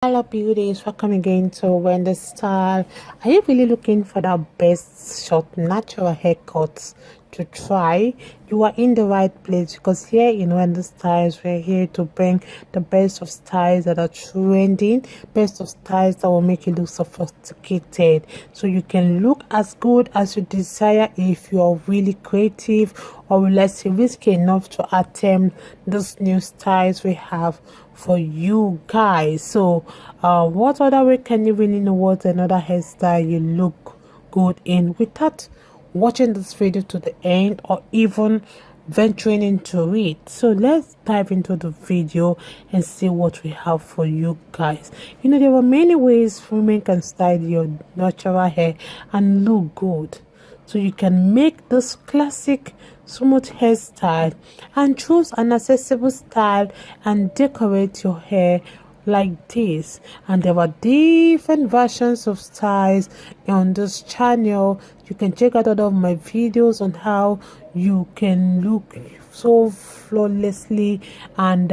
Hello beauties, welcome again to Wendy Style. Are you really looking for the best short natural haircuts to try? You are in the right place, because here in Wendy Styles we're here to bring the best of styles that are trending, best of styles that will make you look sophisticated, so you can look as good as you desire if you are really creative, or let's say risky enough to attempt those new styles we have for you guys. So what other way can you really know what another hairstyle you look good in without watching this video to the end or even venturing into it? So let's dive into the video and see what we have for you guys. You know, there are many ways women can style your natural hair and look good. So you can make this classic smooth hairstyle and choose an accessible style and decorate your hair like this. And there are different versions of styles on this channel. You can check out all of my videos on how you can look so flawlessly, and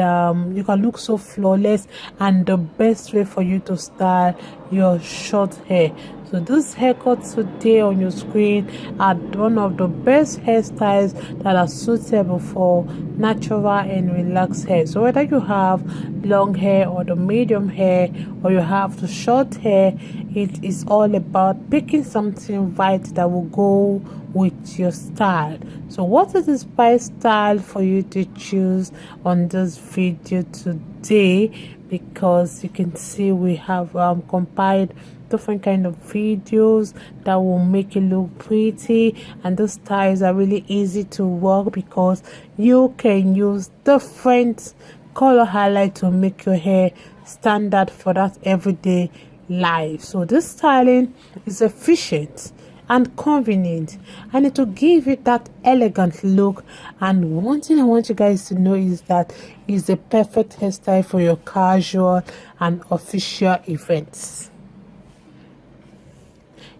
you can look so flawless, and the best way for you to style your short hair. So this haircut today on your screen are one of the best hairstyles that are suitable for natural and relaxed hair. So whether you have long hair or the medium hair, or you have the short hair, it is all about picking something right that will go with your style. So what is the inspired style for you to choose on this video today? Because you can see we have compiled different kind of videos that will make you look pretty, and those styles are really easy to work because you can use different color highlight to make your hair stand out for that everyday life. So this styling is efficient and convenient, and it will give you that elegant look. And one thing I want you guys to know is that it's a perfect hairstyle for your casual and official events.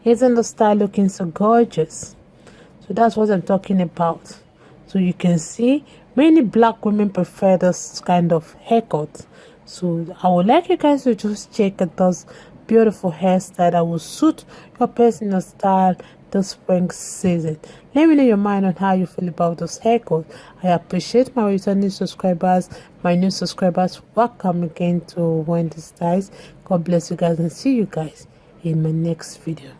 Isn't the style looking so gorgeous? So that's what I'm talking about. So you can see many black women prefer this kind of haircut. So I would like you guys to just check out those beautiful hairstyle that will suit your personal style this spring season. Let me know your mind on how you feel about this haircut. I appreciate my returning subscribers, my new subscribers. Welcome again to Wendy Styles. God bless you guys, and see you guys in my next video.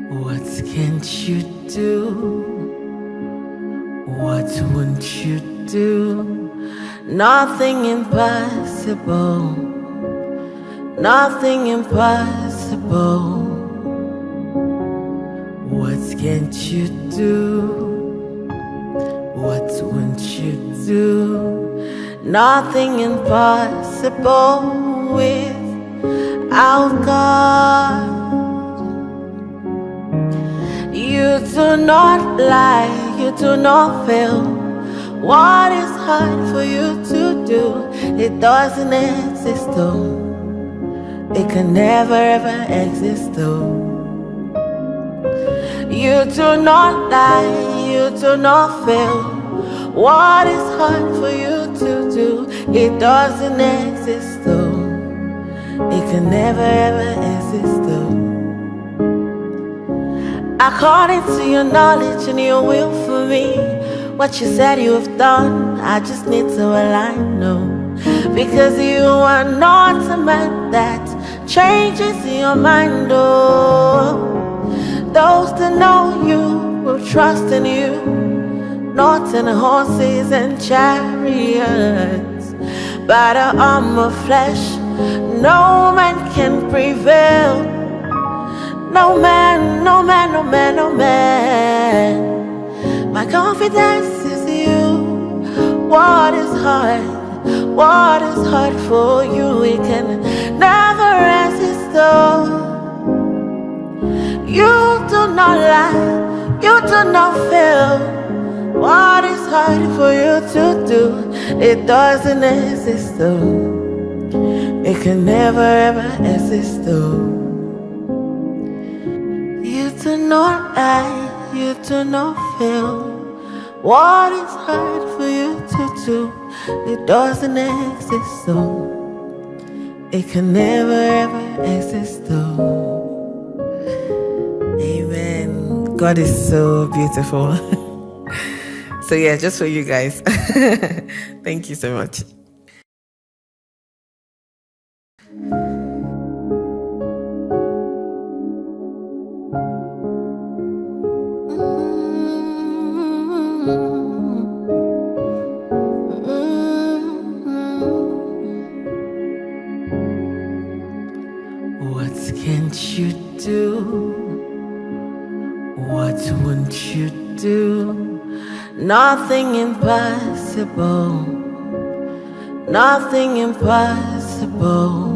What can't you do? What won't you do? Nothing impossible. Nothing impossible. What can't you do? What won't you do? Nothing impossible without God. You do not lie, you do not fail. What is hard for you to do? It doesn't exist though. It can never ever exist though. You do not lie, you do not fail. What is hard for you to do? It doesn't exist though. It can never ever exist though. According to your knowledge and your will for me, what you said you have done, I just need to align, no. Because you are not a man that changes your mind, oh. Those that know you will trust in you, not in horses and chariots. By the arm of flesh, no man can prevail. No man, no man, no man, no man. My confidence is you. What is hard? What is hard for you? It can never resist though. You do not lie, you do not fail. What is hard for you to do? It doesn't exist though. It can never ever exist though. You do not lie, you do not feel what is hard for you to do. It doesn't exist though. It can never ever exist though. Amen. God is so beautiful. So yeah, just for you guys. Thank you so much. What can't you do? What won't you do? Nothing impossible. Nothing impossible.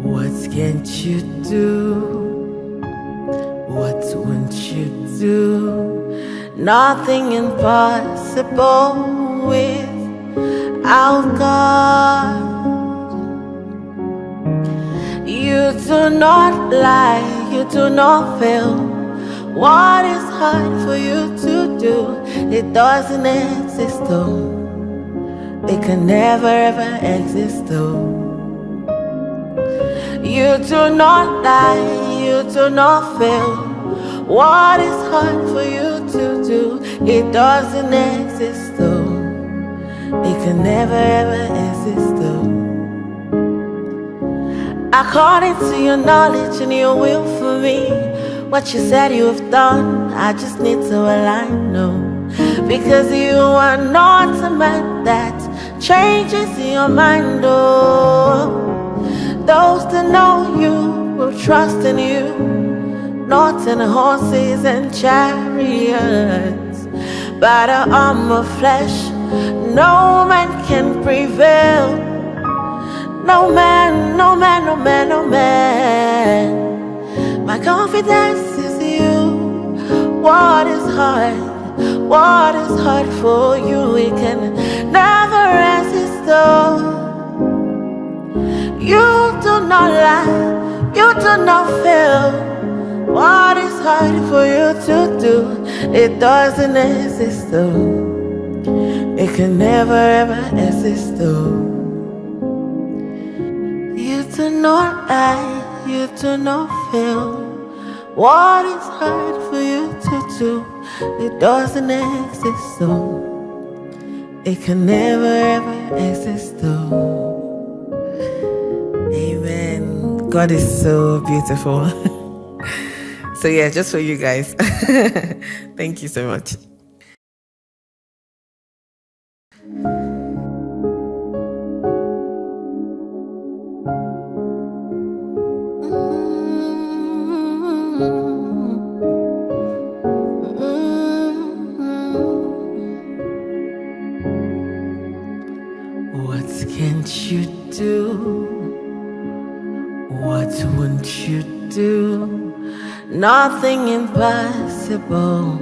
What can't you do? What won't you do? Nothing impossible without God. You do not lie, you do not fail. What is hard for you to do? It doesn't exist though. It can never ever exist though. You do not lie, you do not fail. What is hard for you to do? It doesn't exist though. It can never ever exist though. According to your knowledge and your will for me, what you said you have done, I just need to align, no. Because you are not a man that changes your mind, oh. Those that know you will trust in you, not in horses and chariots. By the arm of flesh, no man can prevail. No man, no man, no man, no man. My confidence is you. What is hard? What is hard for you? It can never resist though. You do not lie, you do not fail. What is hard for you to do? It doesn't exist though. It can never ever exist though. You do not lie, you do not fail. What is hard for you to do? It doesn't exist though. It can never ever exist though. Amen. God is so beautiful. So yeah, just for you guys. Thank you so much. What can't you do? What won't you do? Nothing impossible.